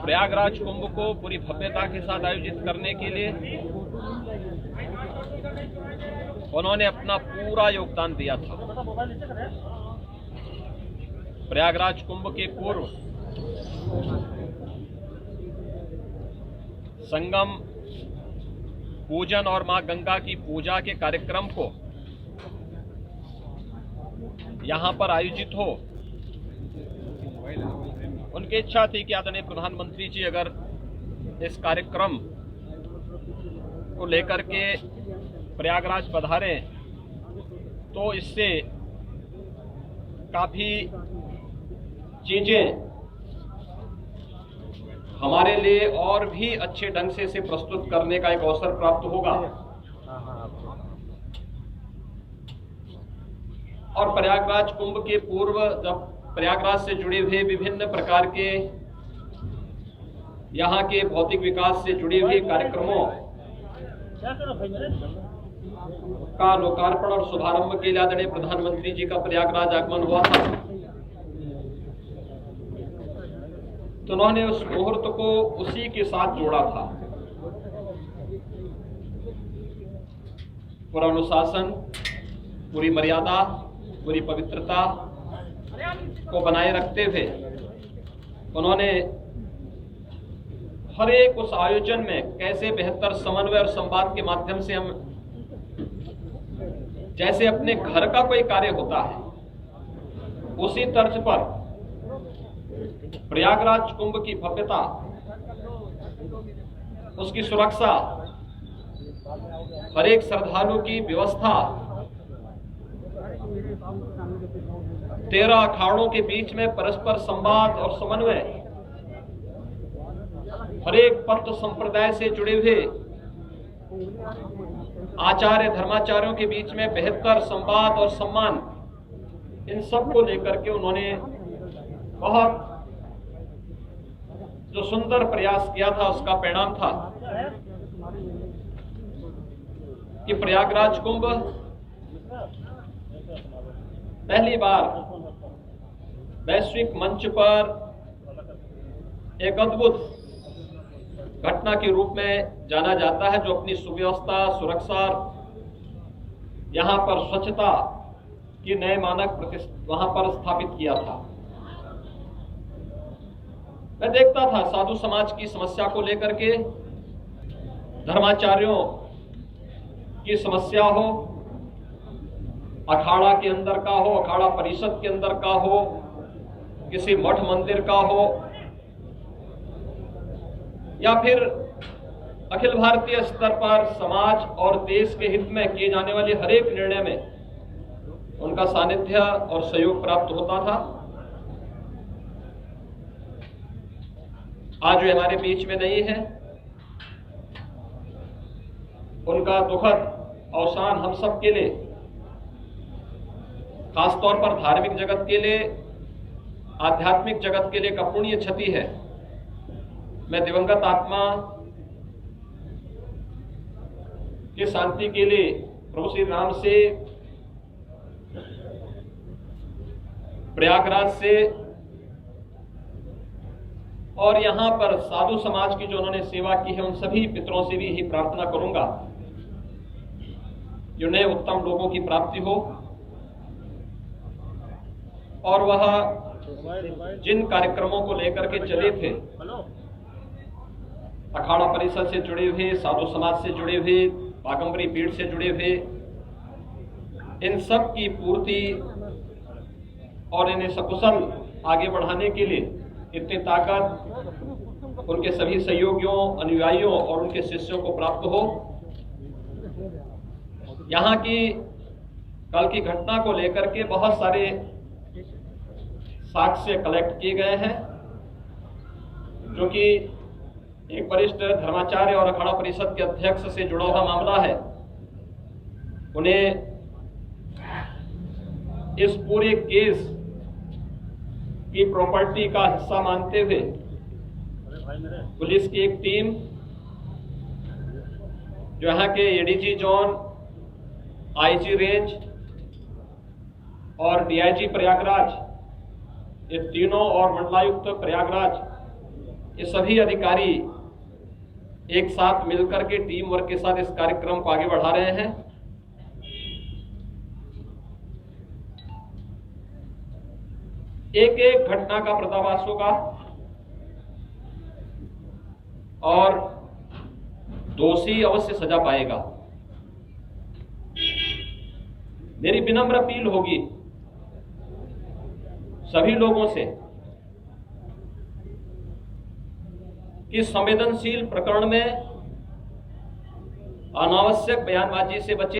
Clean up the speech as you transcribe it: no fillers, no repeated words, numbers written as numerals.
प्रयागराज कुंभ को पूरी भव्यता के साथ आयोजित करने के लिए उन्होंने अपना पूरा योगदान दिया था। प्रयागराज कुंभ के पूर्व संगम पूजन और मां गंगा की पूजा के कार्यक्रम को यहां पर आयोजित हो, उनकी इच्छा थी कि आदरणीय प्रधानमंत्री जी अगर इस कार्यक्रम को लेकर के प्रयागराज पधारें तो इससे काफी चीजें हमारे लिए और भी अच्छे ढंग से इसे प्रस्तुत करने का एक अवसर प्राप्त होगा। और प्रयागराज कुंभ के पूर्व जब प्रयागराज से जुड़े हुए विभिन्न प्रकार के यहाँ के भौतिक विकास से जुड़े हुए कार्यक्रमों का लोकार्पण और शुभारंभ के लिए आदरणीय प्रधानमंत्री जी का प्रयागराज आगमन हुआ था, तो उन्होंने उस मुहूर्त को उसी के साथ जोड़ा था। पूरा अनुशासन, पूरी मर्यादा, पूरी पवित्रता को बनाए रखते हुए उन्होंने हर एक उस आयोजन में कैसे बेहतर समन्वय और संवाद के माध्यम से हम जैसे अपने घर का कोई कार्य होता है उसी तर्ज पर प्रयागराज कुंभ की भव्यता, उसकी सुरक्षा, हर एक श्रद्धालु की व्यवस्था, 13 अखाड़ों के बीच में परस्पर संवाद और समन्वय, हर एक पंथ संप्रदाय से जुड़े हुए आचार्य धर्माचार्यों के बीच में बेहतर संवाद और सम्मान, इन सब को लेकर के उन्होंने बहुत जो सुंदर प्रयास किया था उसका परिणाम था कि प्रयागराज कुंभ पहली बार वैश्विक मंच पर एक अद्भुत घटना के रूप में जाना जाता है, जो अपनी सुव्यवस्था, सुरक्षा, यहां पर स्वच्छता की नए मानक वहां पर स्थापित किया था। मैं देखता था साधु समाज की समस्या को लेकर के, धर्माचार्यों की समस्या हो, अखाड़ा के अंदर का हो, अखाड़ा परिषद के अंदर का हो, किसी मठ मंदिर का हो, या फिर अखिल भारतीय स्तर पर समाज और देश के हित में किए जाने वाले हर एक निर्णय में उनका सानिध्य और सहयोग प्राप्त होता था। आज वे हमारे बीच में नहीं है, उनका दुखद अवसान हम सब के लिए, खासतौर पर धार्मिक जगत के लिए, आध्यात्मिक जगत के लिए एक अपूर्णीय क्षति है। मैं दिवंगत आत्मा की शांति के लिए प्रभु श्री राम से, प्रयागराज से और यहां पर साधु समाज की जो उन्होंने सेवा की है उन सभी पितरों से भी यही प्रार्थना करूंगा जो नए उत्तम लोगों की प्राप्ति हो, और वह जिन कार्यक्रमों को लेकर के चले थे, अखाड़ा परिषद से जुड़े हुए, साधु समाज से जुड़े हुए, बागंबरी पीठ से जुड़े हुए, इन सब की पूर्ति और इन्हें सकुशल आगे बढ़ाने के लिए इतनी ताकत उनके सभी सहयोगियों, अनुयायियों और उनके शिष्यों को प्राप्त हो। यहाँ की कल की घटना को लेकर के बहुत सारे साक्ष्य कलेक्ट किए गए हैं, जो कि एक वरिष्ठ धर्माचार्य और अखाड़ा परिषद के अध्यक्ष से जुड़ा हुआ मामला है। उन्हें इस पूरे केस की प्रॉपर्टी का हिस्सा मानते हुए पुलिस की एक टीम, जो यहाँ के एडीजी जोन, आईजी रेंज और डीआईजी प्रयागराज, ये तीनों और मंडलायुक्त प्रयागराज, ये सभी अधिकारी एक साथ मिलकर के टीम वर्क के साथ इस कार्यक्रम को आगे बढ़ा रहे हैं। एक एक घटना का पर्दाफाश होगा और दोषी अवश्य सजा पाएगा। मेरी विनम्र अपील होगी सभी लोगों से कि संवेदनशील प्रकरण में अनावश्यक बयानबाजी से बचे।